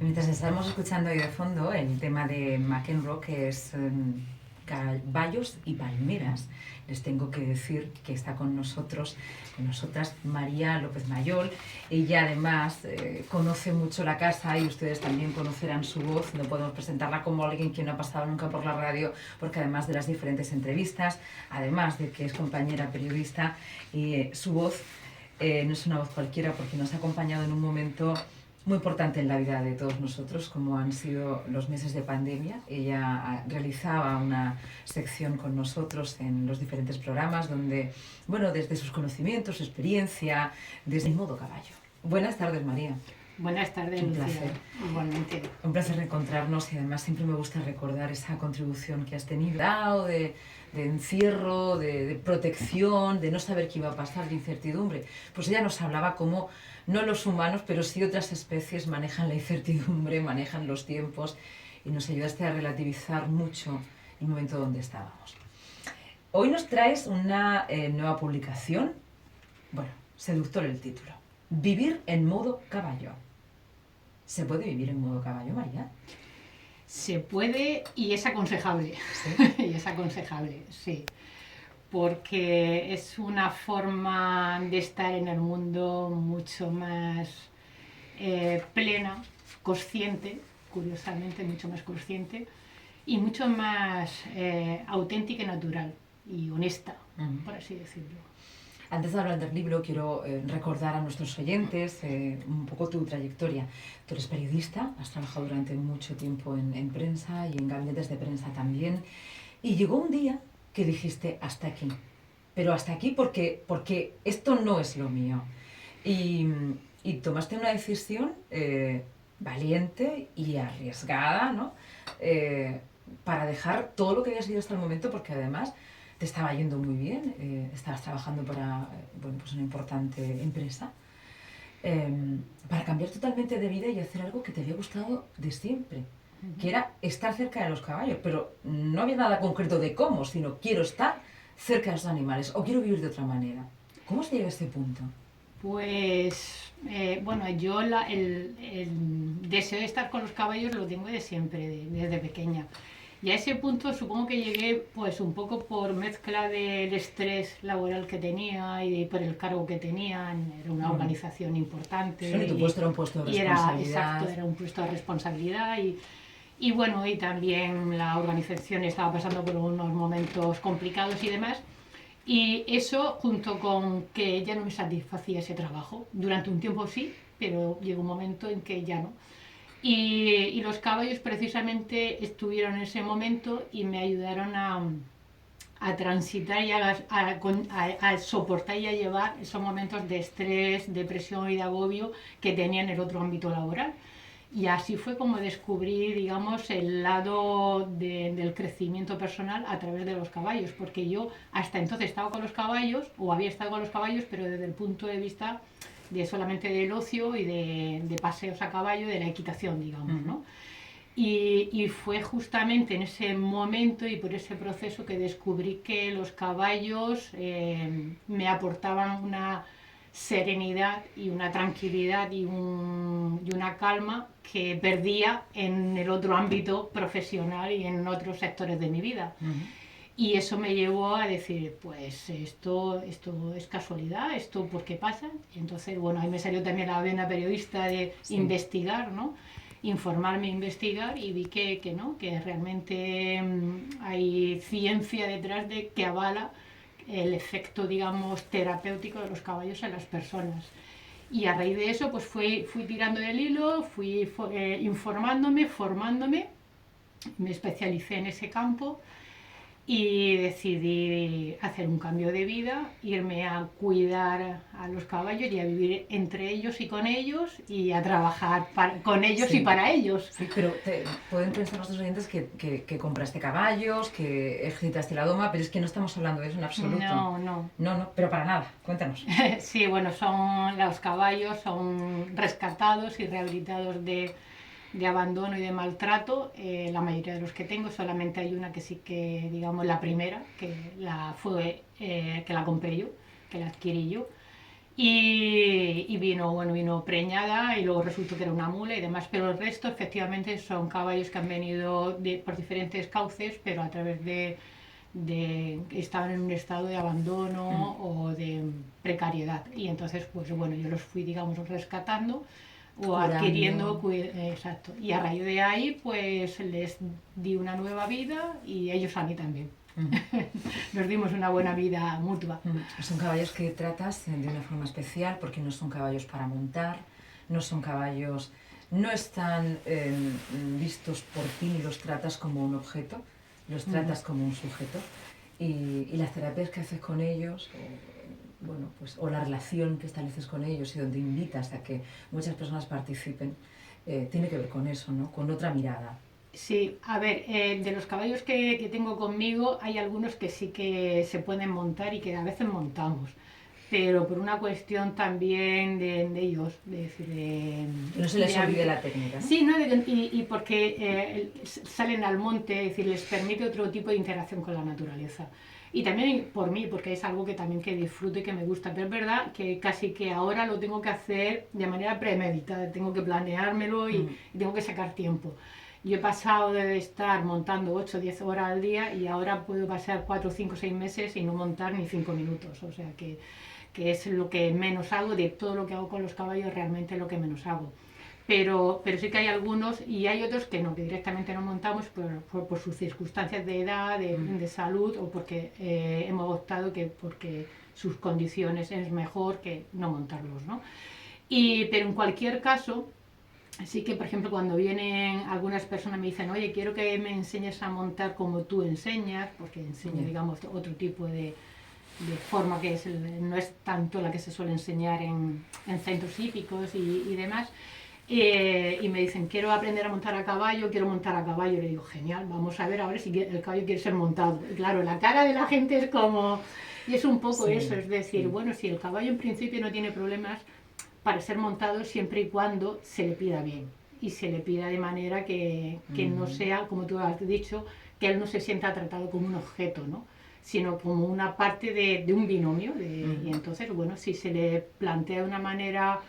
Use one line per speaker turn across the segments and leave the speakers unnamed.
Mientras estamos escuchando ahí de fondo el tema de McEnroe, que es caballos y palmeras, les tengo que decir que está con nosotros, con nosotras, María López Mayol. Ella además conoce mucho la casa y ustedes también conocerán su voz. No podemos presentarla como alguien que no ha pasado nunca por la radio, porque además de las diferentes entrevistas, además de que es compañera periodista, su voz no es una voz cualquiera, porque nos ha acompañado en un momento muy importante en la vida de todos nosotros, como han sido los meses de pandemia. Ella realizaba una sección con nosotros en los diferentes programas donde, bueno, desde sus conocimientos, su experiencia, desde el modo caballo. Buenas tardes, María.
Buenas tardes,
Un
Lucía.
placer.
Igualmente.
Un placer reencontrarnos, y además siempre me gusta recordar esa contribución que has tenido de encierro, de protección, de no saber qué iba a pasar, de incertidumbre. Pues ella nos hablaba cómo no los humanos, pero sí otras especies manejan la incertidumbre, manejan los tiempos, y nos ayudaste a relativizar mucho el momento donde estábamos. Hoy nos traes una nueva publicación, bueno, seductor el título, Vivir en modo caballo. ¿Se puede vivir en modo caballo, María?
Se puede y es aconsejable.
¿Sí?
Y es aconsejable, sí. Porque es una forma de estar en el mundo mucho más plena, consciente, curiosamente, mucho más consciente, y mucho más auténtica y natural, y honesta, por así decirlo.
Antes de hablar del libro, quiero recordar a nuestros oyentes un poco tu trayectoria. Tú eres periodista, has trabajado durante mucho tiempo en prensa y en gabinetes de prensa también. Y llegó un día que dijiste, hasta aquí. Pero hasta aquí porque esto no es lo mío. Y tomaste una decisión valiente y arriesgada, ¿no? Para dejar todo lo que habías sido hasta el momento, porque además te estaba yendo muy bien, estabas trabajando para bueno, pues una importante empresa, para cambiar totalmente de vida y hacer algo que te había gustado de siempre, que era estar cerca de los caballos, pero no había nada concreto de cómo, sino quiero estar cerca de los animales o quiero vivir de otra manera. ¿Cómo se llega a este punto?
Pues, bueno, yo el deseo de estar con los caballos lo tengo de siempre, desde pequeña. Y a ese punto supongo que llegué pues un poco por mezcla del estrés laboral que tenía y por el cargo que tenía. Era una organización importante.
Sí, tu puesto era un puesto de responsabilidad.
Exacto, era un puesto de responsabilidad y bueno, y también la organización estaba pasando por unos momentos complicados y demás. Y eso, junto con que ya no me satisfacía ese trabajo. Durante un tiempo sí, pero llegó un momento en que ya no. Y los caballos precisamente estuvieron en ese momento y me ayudaron a transitar y a soportar y a llevar esos momentos de estrés, depresión y de agobio que tenía en el otro ámbito laboral. Y así fue como descubrí, digamos, el lado del crecimiento personal a través de los caballos, porque yo hasta entonces estaba con los caballos, o había estado con los caballos, pero desde el punto de vista de solamente del ocio y de paseos a caballo, de la equitación, digamos, ¿no? Y fue justamente en ese momento y por ese proceso que descubrí que los caballos me aportaban una serenidad y una tranquilidad y una calma que perdía en el otro ámbito profesional y en otros sectores de mi vida. Y eso me llevó a decir, pues esto es casualidad, esto por qué pasa. Y entonces, bueno, ahí me salió también la vena periodista de investigar, ¿no? Informarme, investigar, y vi que no, que realmente hay ciencia detrás de que avala el efecto, digamos, terapéutico de los caballos en las personas. Y a raíz de eso, pues fui tirando del hilo, fui informándome, formándome, me especialicé en ese campo y decidí hacer un cambio de vida, irme a cuidar a los caballos y a vivir entre ellos y con ellos y a trabajar con ellos y para ellos.
Sí, pero pueden pensar nuestros oyentes que compraste caballos, que ejercitaste la doma, pero es que no estamos hablando de eso en absoluto. No, pero para nada, cuéntanos.
Sí, bueno, los caballos son rescatados y rehabilitados de abandono y de maltrato. La mayoría de los que tengo, solamente hay una que sí que, digamos, la primera, que la compré yo, que la adquirí yo. y vino preñada y luego resultó que era una mula y demás, pero el resto efectivamente son caballos que han venido por diferentes cauces, pero a través estaban en un estado de abandono o de precariedad, y entonces pues bueno, yo los fui, digamos, rescatando o
Curando.
adquiriendo, exacto, y a raíz de ahí pues les di una nueva vida y ellos a mí también. Nos dimos una buena vida mutua.
Son caballos que tratas de una forma especial porque no son caballos para montar, no son caballos, no están vistos por ti ni los tratas como un objeto, los tratas como un sujeto, y las terapias que haces con ellos, bueno, pues, o la relación que estableces con ellos y donde invitas a que muchas personas participen, tiene que ver con eso, ¿no? Con otra mirada.
Sí, a ver, de los caballos que tengo conmigo hay algunos que sí que se pueden montar y que a veces montamos, pero por una cuestión también de ellos, de decir,
Que no se les olvide la técnica, ¿no?
Sí, ¿no? Y porque salen al monte, es decir, les permite otro tipo de interacción con la naturaleza. Y también por mí, porque es algo que también que disfruto y que me gusta, pero es verdad que casi que ahora lo tengo que hacer de manera premeditada, tengo que planeármelo y tengo que sacar tiempo. Yo he pasado de estar montando 8 o 10 horas al día y ahora puedo pasar 4, 5, 6 meses y no montar ni 5 minutos. O sea que es lo que menos hago, de todo lo que hago con los caballos, realmente lo que menos hago. Pero sí que hay algunos y hay otros que no, que directamente no montamos por sus circunstancias de edad, de salud, o porque hemos optado que porque sus condiciones es mejor que no montarlos, ¿no? Pero en cualquier caso, así que, por ejemplo, cuando vienen algunas personas me dicen, oye, quiero que me enseñes a montar como tú enseñas, porque enseño, digamos, otro tipo de forma que no es tanto la que se suele enseñar en centros hípicos y demás. Y me dicen, quiero aprender a montar a caballo, quiero montar a caballo. Le digo, genial, vamos a ver ahora si el caballo quiere ser montado. Y claro, la cara de la gente es como... Y es un poco eso, es decir, bueno, si el caballo en principio no tiene problemas para ser montado siempre y cuando se le pida bien y se le pida de manera que no sea, como tú has dicho, que él no se sienta tratado como un objeto, ¿no? Sino como una parte de un binomio. Y entonces, bueno, si se le plantea de una manera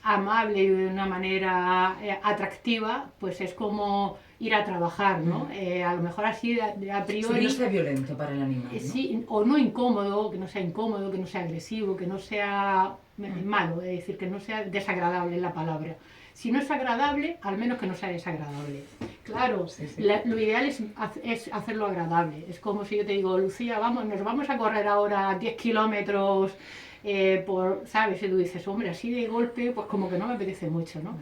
amable y de una manera atractiva, pues es como ir a trabajar, ¿no? A lo mejor así a priori...
Sí, que no sea violento para el animal, ¿no?
Sí, o no incómodo, que no sea agresivo, que no sea malo, es decir, que no sea desagradable la palabra. Si no es agradable, al menos que no sea desagradable. Claro, lo ideal es hacerlo agradable. Es como si yo te digo, Lucía, nos vamos a correr ahora 10 kilómetros, ¿sabes? Y tú dices, hombre, así de golpe, pues como que no me apetece mucho, ¿no?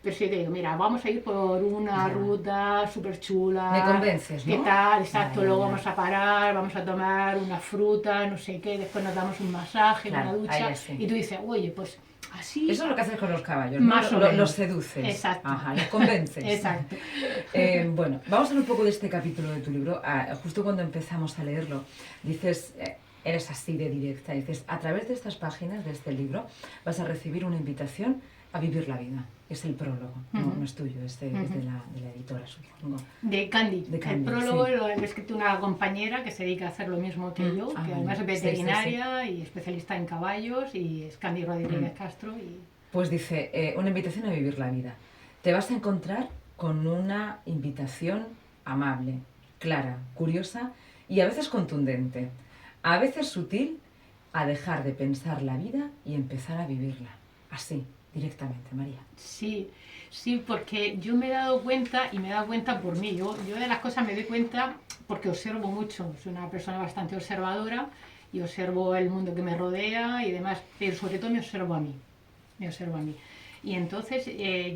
Pero si yo te digo, mira, vamos a ir por una ruta súper chula.
Me convences, ¿no?
¿Qué tal? Exacto, luego vamos a parar, vamos a tomar una fruta, no sé qué, después nos damos un masaje, una ducha. Y tú dices, oye, pues así...
Eso es lo que haces con los caballos,
más
¿no?
o menos.
Los seduces.
Exacto.
Ajá, los convences.
Exacto.
Bueno, vamos a hablar un poco de este capítulo de tu libro. Justo cuando empezamos a leerlo, dices... eres así de directa, dices, a través de estas páginas de este libro vas a recibir una invitación a vivir la vida. Es el prólogo, no es tuyo, es de la editora, supongo.
De Candy. El prólogo lo ha escrito una compañera que se dedica a hacer lo mismo que yo, que además es veterinaria y especialista en caballos, y es Candy Rodríguez Castro.
Pues dice, una invitación a vivir la vida. Te vas a encontrar con una invitación amable, clara, curiosa y a veces contundente. A veces sutil, a dejar de pensar la vida y empezar a vivirla. Así, directamente, María.
Sí, porque yo me he dado cuenta, y me he dado cuenta por mí, yo de las cosas me doy cuenta porque observo mucho, soy una persona bastante observadora y observo el mundo que me rodea y demás, pero sobre todo me observo a mí. Y entonces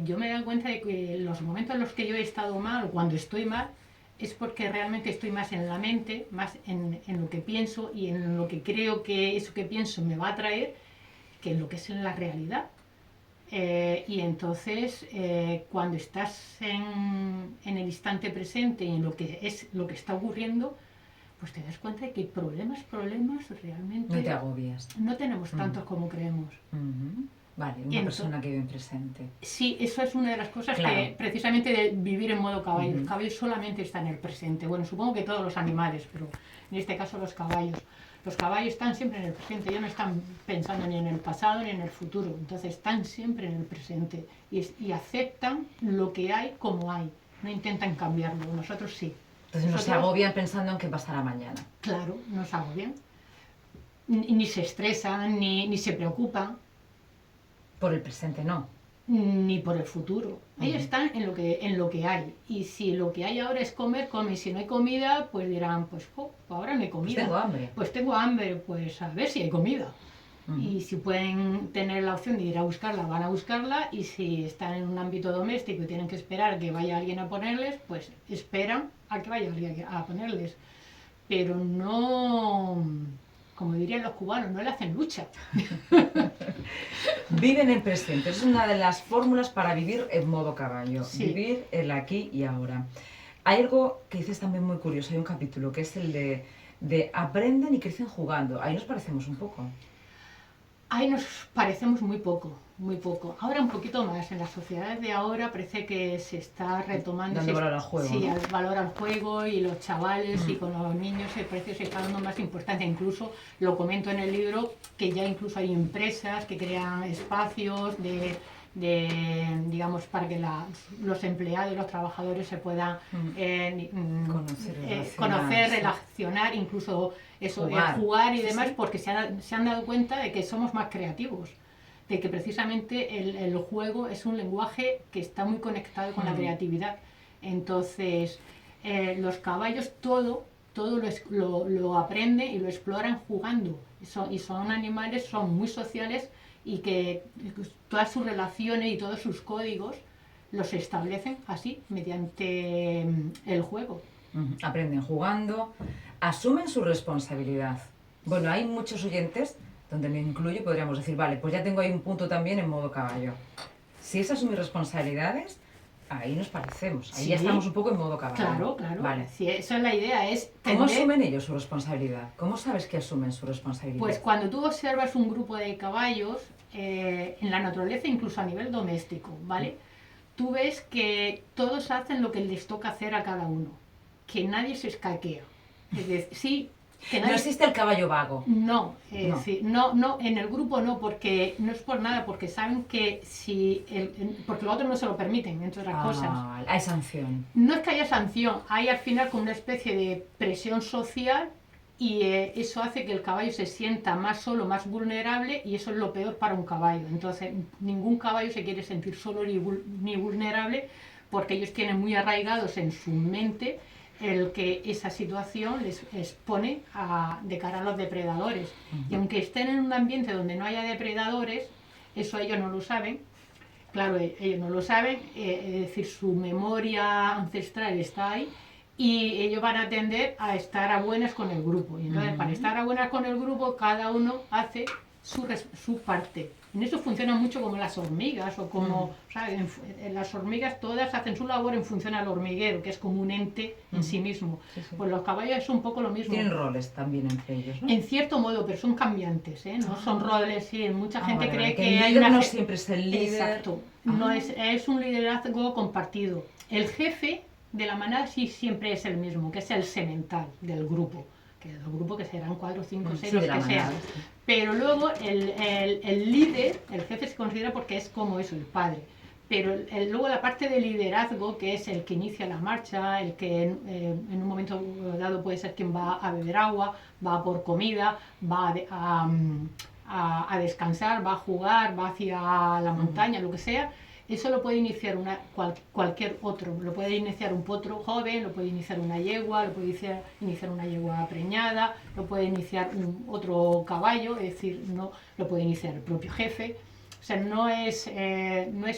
yo me he dado cuenta de que los momentos en los que yo he estado mal, o cuando estoy mal, es porque realmente estoy más en la mente, más en lo que pienso y en lo que creo que eso que pienso me va a traer, que en lo que es en la realidad. Y entonces cuando estás en el instante presente y en lo que está ocurriendo, pues te das cuenta de que problemas realmente...
No te agobias.
No tenemos tantos como creemos.
Vale, una persona que vive en presente.
Sí, eso es una de las cosas que precisamente de vivir en modo caballo. Los caballos solamente están en el presente. Bueno, supongo que todos los animales, pero en este caso los caballos. Los caballos están siempre en el presente, ellos no están pensando ni en el pasado ni en el futuro, entonces están siempre en el presente y aceptan lo que hay como hay, no intentan cambiarlo, nosotros sí.
Entonces no se agobian pensando en qué pasará mañana.
Claro, no se agobian, ni se estresan, ni se preocupan.
Por el presente no.
Ni por el futuro. Ellos están en lo que hay. Y si lo que hay ahora es comer, come. Y si no hay comida, pues dirán, pues ahora no hay comida.
Pues tengo hambre.
Pues tengo hambre, pues a ver si hay comida. Y si pueden tener la opción de ir a buscarla, van a buscarla. Y si están en un ámbito doméstico y tienen que esperar que vaya alguien a ponerles, pues esperan a que vaya alguien a ponerles. Pero no, como dirían los cubanos, no le hacen lucha.
Viven en presente, es una de las fórmulas para vivir en modo caballo,
Sí.
vivir el aquí y ahora. Hay algo que dices también muy curioso, hay un capítulo que es el de aprenden y crecen jugando. Ahí nos parecemos un poco.
Ahí nos parecemos muy poco, muy poco. Ahora un poquito más. En las sociedades de ahora parece que se está retomando.
Dando valor al juego.
Sí,
¿no?
al valor al juego y los chavales y con los niños el precio se está dando más importancia. Incluso lo comento en el libro que ya incluso hay empresas que crean espacios digamos, para que los empleados y los trabajadores se puedan conocer, relacionar, incluso eso, jugar y demás, porque se han dado cuenta de que somos más creativos, de que precisamente el juego es un lenguaje que está muy conectado con la creatividad. Entonces, los caballos todo lo aprenden y lo exploran jugando, y son animales, son muy sociales, y que todas sus relaciones y todos sus códigos los establecen así, mediante el juego.
Aprenden jugando, asumen su responsabilidad. Bueno, hay muchos oyentes, donde me incluyo, podríamos decir, vale, pues ya tengo ahí un punto también en modo caballo. Si es asumir responsabilidades, ahí nos parecemos, ahí ya estamos un poco en modo caballo.
Claro, claro.
Vale.
Sí, esa es la idea.
¿Cómo asumen ellos su responsabilidad? ¿Cómo sabes que asumen su responsabilidad?
Pues cuando tú observas un grupo de caballos, en la naturaleza, incluso a nivel doméstico, ¿vale? Tú ves que todos hacen lo que les toca hacer a cada uno, que nadie se escaquea. Es decir, sí, que nadie...
No existe el caballo vago.
No, no, en el grupo no, porque no es por nada, porque saben que porque los otros no se lo permiten, entre otras cosas.
Hay sanción.
No es que haya sanción, hay al final como una especie de presión social y eso hace que el caballo se sienta más solo, más vulnerable, y eso es lo peor para un caballo. Entonces, ningún caballo se quiere sentir solo ni vulnerable, porque ellos tienen muy arraigados en su mente el que esa situación les expone de cara a los depredadores. Y aunque estén en un ambiente donde no haya depredadores, eso ellos no lo saben. Claro, ellos no lo saben, es decir, su memoria ancestral está ahí, y ellos van a tender a estar a buenas con el grupo. Y entonces, para estar a buenas con el grupo, cada uno hace su parte. En eso funciona mucho como las hormigas, o como, ¿sabes? Las hormigas todas hacen su labor en función al hormiguero, que es como un ente en sí mismo. Sí. Pues los caballos es un poco lo mismo.
Tienen roles también entre ellos, ¿no?
En cierto modo, pero son cambiantes, ¿eh? No son roles, sí. Mucha gente cree que
el líder no siempre es el líder.
Exacto. No es un liderazgo compartido. El jefe de la manada sí siempre es el mismo, que es el semental del grupo, que serán 4, 5, 6, los que sean. Pero luego el líder, el jefe se considera porque es como eso, el padre. Pero luego la parte de liderazgo, que es el que inicia la marcha, el que en un momento dado puede ser quien va a beber agua, va por comida, va a descansar, va a jugar, va hacia la montaña, lo que sea. Eso lo puede iniciar cualquier otro, lo puede iniciar un potro joven, lo puede iniciar una yegua, lo puede iniciar una yegua preñada, lo puede iniciar otro caballo, es decir, no, lo puede iniciar el propio jefe. O sea, no es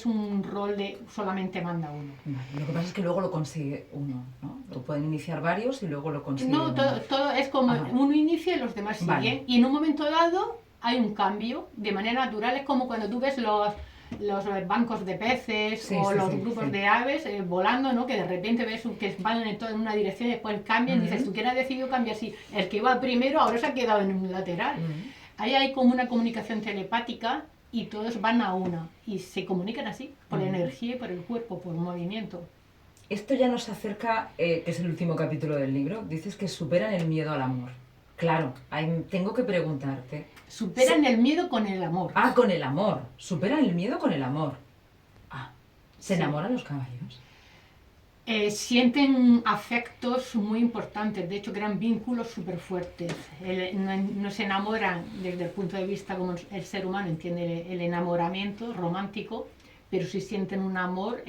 un rol de solamente manda uno.
Lo que pasa es que luego lo consigue uno, ¿no? Lo pueden iniciar varios y luego lo consiguen.
No, todo es como uno inicia y los demás siguen. Y en un momento dado hay un cambio de manera natural. Es como cuando tú ves los bancos de peces los grupos de aves volando, ¿no? Que de repente ves que van en una dirección y después cambian. Dices, ¿tú quién has decidido cambiar? Si el que iba primero ahora se ha quedado en un lateral. Ahí hay como una comunicación telepática y todos van a una y se comunican así, por la energía y por el cuerpo, por el movimiento.
Esto ya nos acerca, que es el último capítulo del libro, dices que superan el miedo al amor. Claro, tengo que preguntarte.
Superan el miedo con el amor.
Ah, con el amor. Superan el miedo con el amor. Ah, ¿se
Sí.
enamoran los caballos?
Sienten afectos muy importantes, de hecho crean vínculos súper fuertes. No se enamoran desde el punto de vista como el ser humano entiende el enamoramiento romántico, pero sí sienten un amor,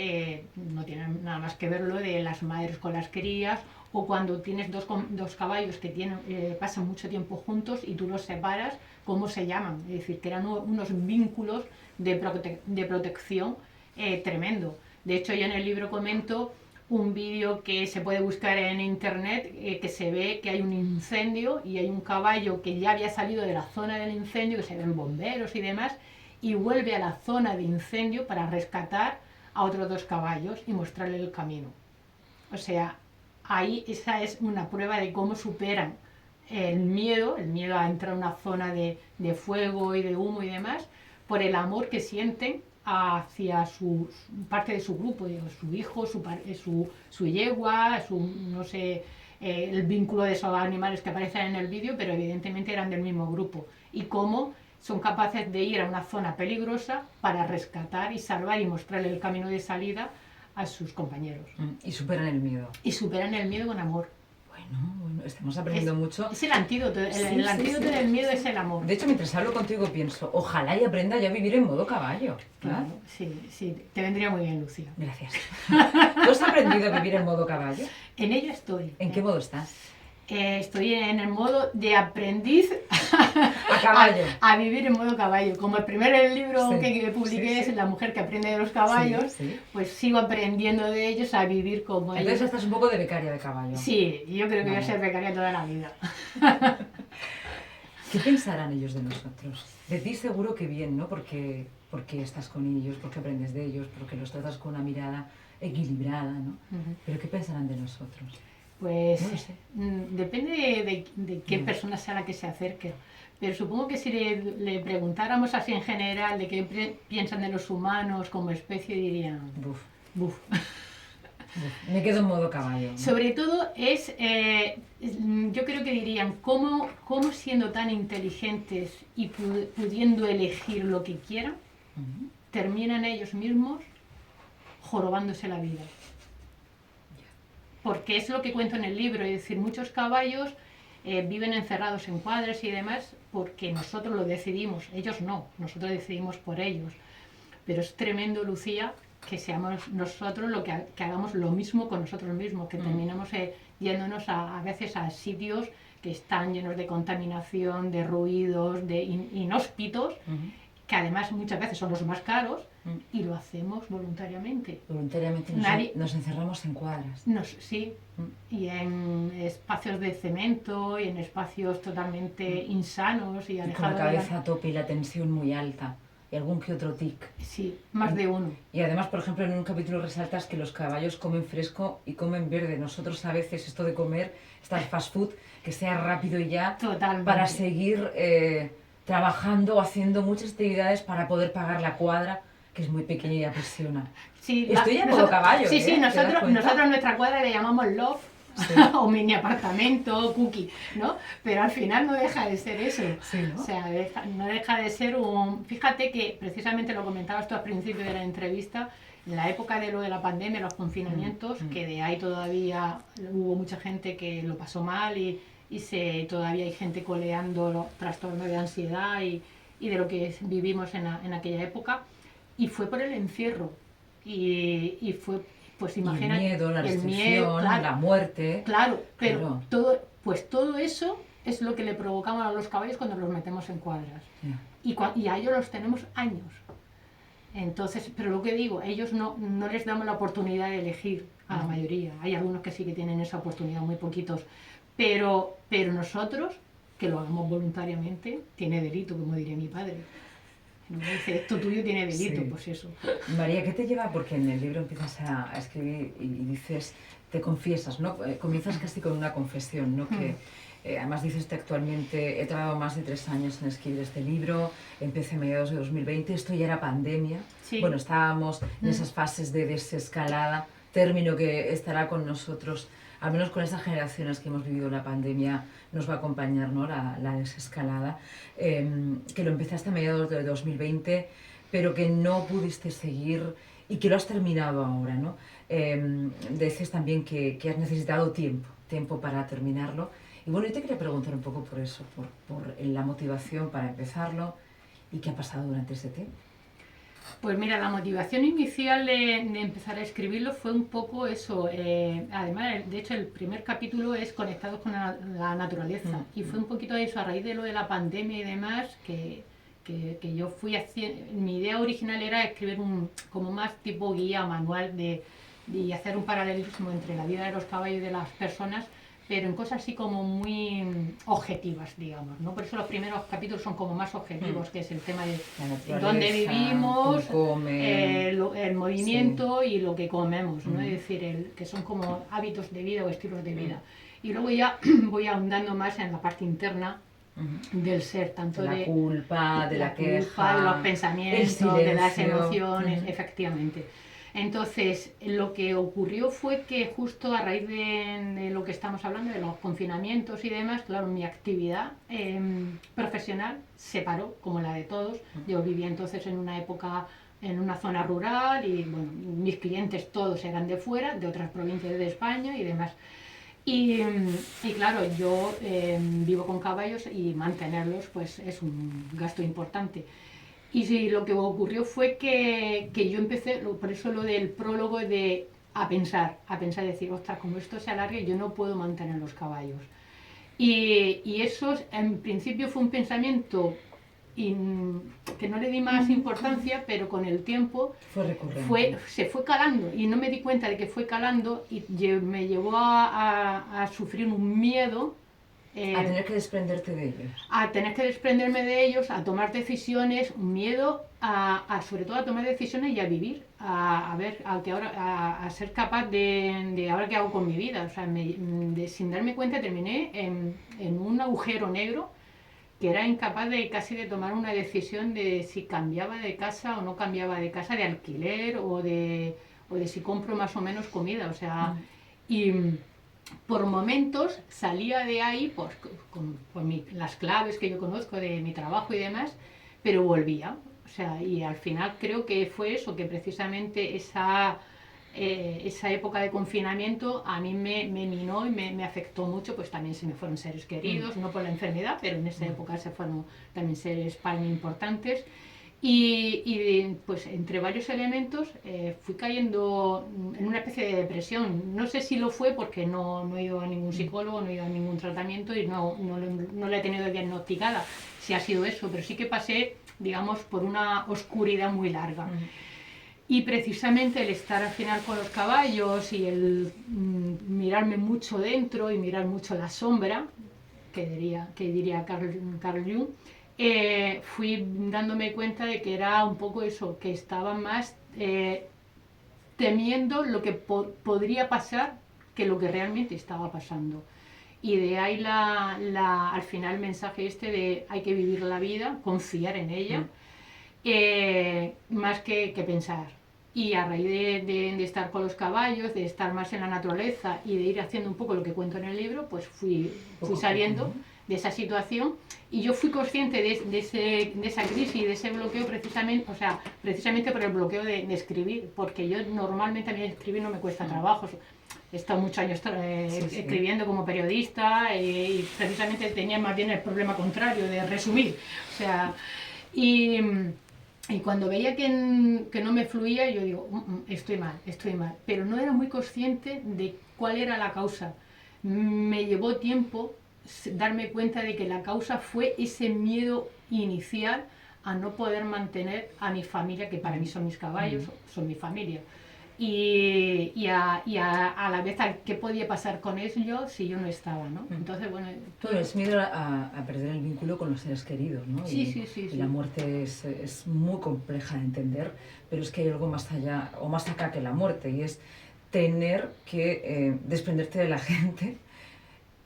no tienen nada más que ver lo de las madres con las crías, o cuando tienes dos caballos que pasan mucho tiempo juntos y tú los separas, ¿cómo se llaman? Es decir, crean unos vínculos de protección tremendo. De hecho, yo en el libro comento un vídeo que se puede buscar en internet, que se ve que hay un incendio y hay un caballo que ya había salido de la zona del incendio, que se ven bomberos y demás, y vuelve a la zona de incendio para rescatar a otros 2 caballos y mostrarle el camino. O sea, ahí esa es una prueba de cómo superan el miedo a entrar a una zona de fuego y de humo y demás, por el amor que sienten hacia parte de su grupo, su hijo, su yegua, no sé, el vínculo de esos animales que aparecen en el vídeo, pero evidentemente eran del mismo grupo. Y cómo son capaces de ir a una zona peligrosa para rescatar y salvar y mostrarle el camino de salida a sus compañeros.
Y superan el miedo.
Y superan el miedo con amor.
Bueno, estamos aprendiendo mucho.
Es el antídoto, el antídoto del miedo es el amor.
De hecho, mientras hablo contigo pienso, ojalá y aprenda yo a vivir en modo caballo.
Claro, sí, te vendría muy bien, Lucía.
Gracias. ¿Tú has aprendido a vivir en modo caballo?
En ello estoy.
¿En qué modo estás?
Estoy en el modo de aprendiz
a caballo.
A vivir en modo caballo. Como el primer libro
Sí,
que publiqué es La mujer que aprende de los caballos, pues sigo aprendiendo de ellos a vivir como ellos.
Entonces estás un poco de becaria de caballo.
Sí, yo creo que voy a ser becaria toda la vida.
¿Qué pensarán ellos de nosotros? De ti seguro que bien, ¿no? Porque estás con ellos, porque aprendes de ellos, porque los tratas con una mirada equilibrada, ¿no? Pero ¿qué pensarán de nosotros?
Pues
no lo sé.
Depende de qué persona sea la que se acerque. Pero supongo que si le preguntáramos así en general de qué piensan de los humanos como especie, dirían... Buf.
Me quedo en modo caballo, ¿no?
Sobre todo yo creo que dirían, ¿cómo siendo tan inteligentes y pudiendo elegir lo que quieran, terminan ellos mismos jorobándose la vida? Porque es lo que cuento en el libro, es decir, muchos caballos viven encerrados en cuadras y demás porque nosotros lo decidimos, ellos no, nosotros decidimos por ellos. Pero es tremendo, Lucía, que seamos nosotros que hagamos lo mismo con nosotros mismos, que terminamos yéndonos a veces a sitios que están llenos de contaminación, de ruidos, de inhóspitos, que además muchas veces son los más caros, y lo hacemos voluntariamente.
Voluntariamente nos encerramos en cuadras.
Sí, y en espacios de cemento, y en espacios totalmente insanos y alejados.
Y con la cabeza a tope y la tensión muy alta. Y algún que otro tic.
Sí, más de uno.
Y además, por ejemplo, en un capítulo resaltas que los caballos comen fresco y comen verde. Nosotros a veces esto de comer, esta fast food, que sea rápido y ya,
totalmente,
para seguir trabajando o haciendo muchas actividades para poder pagar la cuadra, que es muy pequeña y apresiona.
Sí,
estoy en modo caballo.
Sí, nosotros nuestra cuadra le llamamos love. Sí. O mini apartamento, cookie, ¿no? Pero al final no deja de ser eso.
Sí, ¿no?
O sea, no deja de ser un... Fíjate que precisamente lo comentabas tú al principio de la entrevista, en la época de lo de la pandemia, los confinamientos, que de ahí todavía hubo mucha gente que lo pasó mal y todavía hay gente coleando los trastornos de ansiedad y de lo que vivimos en aquella época. Y fue por el encierro. Y fue... Pues imagina
el miedo, la restricción, claro, la muerte.
Claro, pero todo eso es lo que le provocamos a los caballos cuando los metemos en cuadras. Y a ellos los tenemos años. Entonces, pero lo que digo, ellos no les damos la oportunidad de elegir a la mayoría. Hay algunos que sí que tienen esa oportunidad, muy poquitos. Pero nosotros, que lo hagamos voluntariamente, tiene delito, como diría mi padre. Me dice, esto tuyo tiene delito, pues eso.
María, ¿qué te lleva? Porque en el libro empiezas a escribir y dices, te confiesas, ¿no? Comienzas casi con una confesión, ¿no? Que además dices que actualmente he tardado más de 3 años en escribir este libro, empecé a mediados de 2020, esto ya era pandemia.
Sí.
Bueno, estábamos en esas fases de desescalada, término que estará con nosotros al menos con esas generaciones que hemos vivido la pandemia, nos va a acompañar, ¿no? La desescalada, que lo empezaste a mediados de 2020, pero que no pudiste seguir y que lo has terminado ahora, ¿no? Dices también que has necesitado tiempo para terminarlo. Y bueno, yo te quería preguntar un poco por eso, por la motivación para empezarlo y qué ha pasado durante ese tiempo.
Pues mira, la motivación inicial de empezar a escribirlo fue un poco eso. Además, de hecho, el primer capítulo es conectado con la naturaleza. Y fue un poquito eso, a raíz de lo de la pandemia y demás, que yo fui haciendo. Mi idea original era escribir como más tipo guía, manual, y hacer un paralelismo entre la vida de los caballos y de las personas, pero en cosas así como muy objetivas, digamos, ¿no? Por eso los primeros capítulos son como más objetivos, que es el tema de dónde vivimos, el movimiento, sí, y lo que comemos, ¿no? Es decir, que son como hábitos de vida o estilos de vida. Y luego ya voy ahondando más en la parte interna del ser, tanto
de la culpa, de la queja,
de los pensamientos, de las emociones, efectivamente. Entonces, lo que ocurrió fue que justo a raíz de lo que estamos hablando, de los confinamientos y demás, claro, mi actividad profesional se paró, como la de todos. Yo vivía entonces en una época en una zona rural y bueno, mis clientes todos eran de fuera, de otras provincias de España y demás. Y claro, yo vivo con caballos y mantenerlos pues es un gasto importante. Y sí, lo que ocurrió fue que yo empecé, por eso lo del prólogo, a pensar, decir, ostras, como esto se alargue, yo no puedo mantener los caballos. Y eso en principio fue un pensamiento que no le di más importancia, pero con el tiempo se fue calando y no me di cuenta de que fue calando y me llevó a sufrir un miedo.
A tener que desprenderte de ellos.
A tener que desprenderme de ellos, a tomar decisiones, un miedo sobre todo a tomar decisiones y a vivir, a ser capaz de ahora qué hago con mi vida. O sea, sin darme cuenta terminé en un agujero negro que era incapaz casi de tomar una decisión de si cambiaba de casa o no cambiaba de casa, de alquiler o de si compro más o menos comida. O sea, y por momentos salía de ahí por las claves que yo conozco de mi trabajo y demás, pero volvía. O sea, y al final creo que fue eso, que precisamente esa época de confinamiento a mí me minó y me afectó mucho, pues también se me fueron seres queridos, no por la enfermedad, pero en esa época se fueron también seres para mí importantes. Y pues entre varios elementos fui cayendo en una especie de depresión. No sé si lo fue porque no he ido a ningún psicólogo, no he ido a ningún tratamiento y no la he tenido diagnosticada si ha sido eso, pero sí que pasé, digamos, por una oscuridad muy larga. Y precisamente el estar al final con los caballos y el mirarme mucho dentro y mirar mucho la sombra, que diría Carl Jung, fui dándome cuenta de que era un poco eso, que estaba más temiendo lo que podría pasar que lo que realmente estaba pasando. Y de ahí al final el mensaje de hay que vivir la vida, confiar en ella, más que pensar. Y a raíz de estar con los caballos, de estar más en la naturaleza y de ir haciendo un poco lo que cuento en el libro, pues fui saliendo de esa situación y yo fui consciente de esa crisis, de ese bloqueo precisamente por el bloqueo de escribir, porque yo normalmente a mí escribir no me cuesta trabajo. He estado muchos años escribiendo como periodista y precisamente tenía más bien el problema contrario de resumir. O sea, y cuando veía que no me fluía, yo digo, estoy mal. Pero no era muy consciente de cuál era la causa. Me llevó tiempo darme cuenta de que la causa fue ese miedo inicial a no poder mantener a mi familia, que para mí son mis caballos, son mi familia. Y a la vez qué podía pasar con ellos si yo no estaba, ¿no? Entonces, bueno...
Todo es miedo a perder el vínculo con los seres queridos, ¿no?
Sí.
Y la muerte es muy compleja de entender, pero es que hay algo más allá, o más acá que la muerte, y es tener que desprenderte de la gente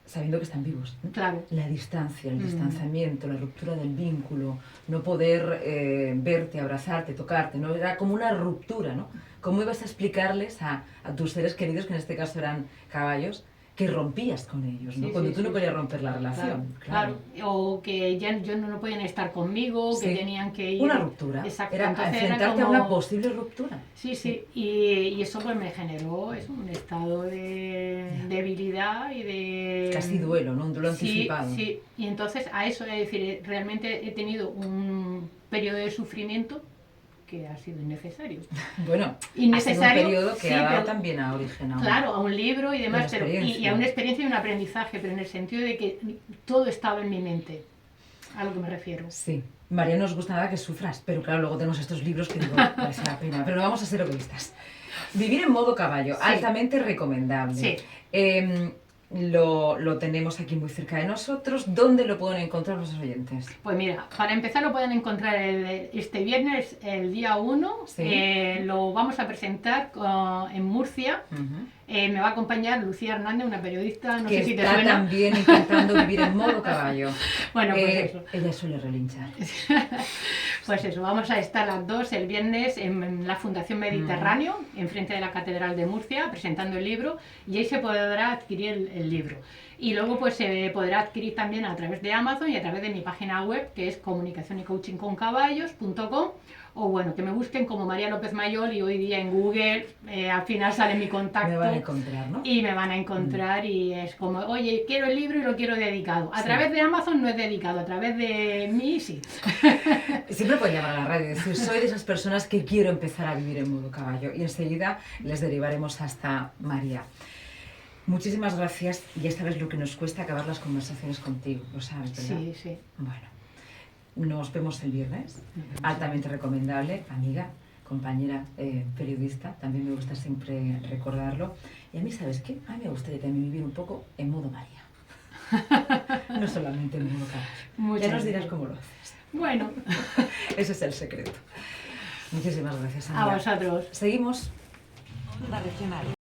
sabiendo que están vivos, ¿no?
Claro.
La distancia, el distanciamiento, la ruptura del vínculo, no poder verte, abrazarte, tocarte, ¿no? Era como una ruptura, ¿no? ¿Cómo ibas a explicarles a tus seres queridos, que en este caso eran caballos, que rompías con ellos, ¿no?
Sí,
Cuando
sí,
tú no
sí,
podías
sí.
romper la relación.
Claro. O que ya yo no podían estar conmigo, que
Sí.
tenían que ir...
Una ruptura.
Exacto.
Era
Entonces
enfrentarte a una posible ruptura.
Sí, sí, y eso pues me generó un estado de debilidad y de...
Casi duelo, ¿no? Un duelo
Sí,
anticipado.
sí, y entonces a eso, es decir, realmente he tenido un periodo de sufrimiento que ha sido innecesario.
Bueno,
Innecesario,
ha sido un periodo que
sí,
ha dado
pero,
también a origen a
claro, a un libro y demás,
una
y a una experiencia y un aprendizaje, pero en el sentido de que todo estaba en mi mente, a lo que me refiero.
Sí. María, no nos gusta nada que sufras, pero claro, luego tenemos estos libros que digo, parece la pena, pero no vamos a ser egoístas. Vivir en modo caballo,
Sí.
altamente recomendable.
Sí.
Lo tenemos aquí muy cerca de nosotros. ¿Dónde lo pueden encontrar los oyentes?
Pues mira, para empezar lo pueden encontrar este viernes, el día 1.
Sí.
Lo vamos a presentar en Murcia. Me va a acompañar Lucía Hernández, una periodista, no sé si te
está
suena.
También intentando vivir en modo caballo.
Bueno, pues eso.
Ella suele relinchar.
Pues eso, vamos a estar las dos el viernes en la Fundación Mediterráneo, enfrente de la Catedral de Murcia, presentando el libro, y ahí se podrá adquirir el libro. Y luego pues se podrá adquirir también a través de Amazon y a través de mi página web, que es comunicacionycoachingconcaballos.com, o bueno, que me busquen como María López Mayol, y hoy día en Google al final sale mi contacto.
Me van a encontrar, ¿no?
Y me van a encontrar y es como, oye, quiero el libro y lo quiero dedicado. A través de Amazon no es dedicado, a través de mí sí.
Siempre pueden llamar a la radio y decir, soy de esas personas que quiero empezar a vivir en modo caballo, y enseguida les derivaremos hasta María. Muchísimas gracias, y esta vez lo que nos cuesta acabar las conversaciones contigo, lo sabes, ¿verdad?
Sí, sí.
Bueno, nos vemos el viernes, altamente recomendable, amiga, compañera, periodista, también me gusta siempre recordarlo. Y a mí, ¿sabes qué? A mí me gustaría también vivir un poco en modo María, no solamente en modo caballo. Ya nos dirás cómo lo haces.
Bueno.
Ese es el secreto. Muchísimas gracias, amiga.
A vosotros.
Seguimos. Onda Regional.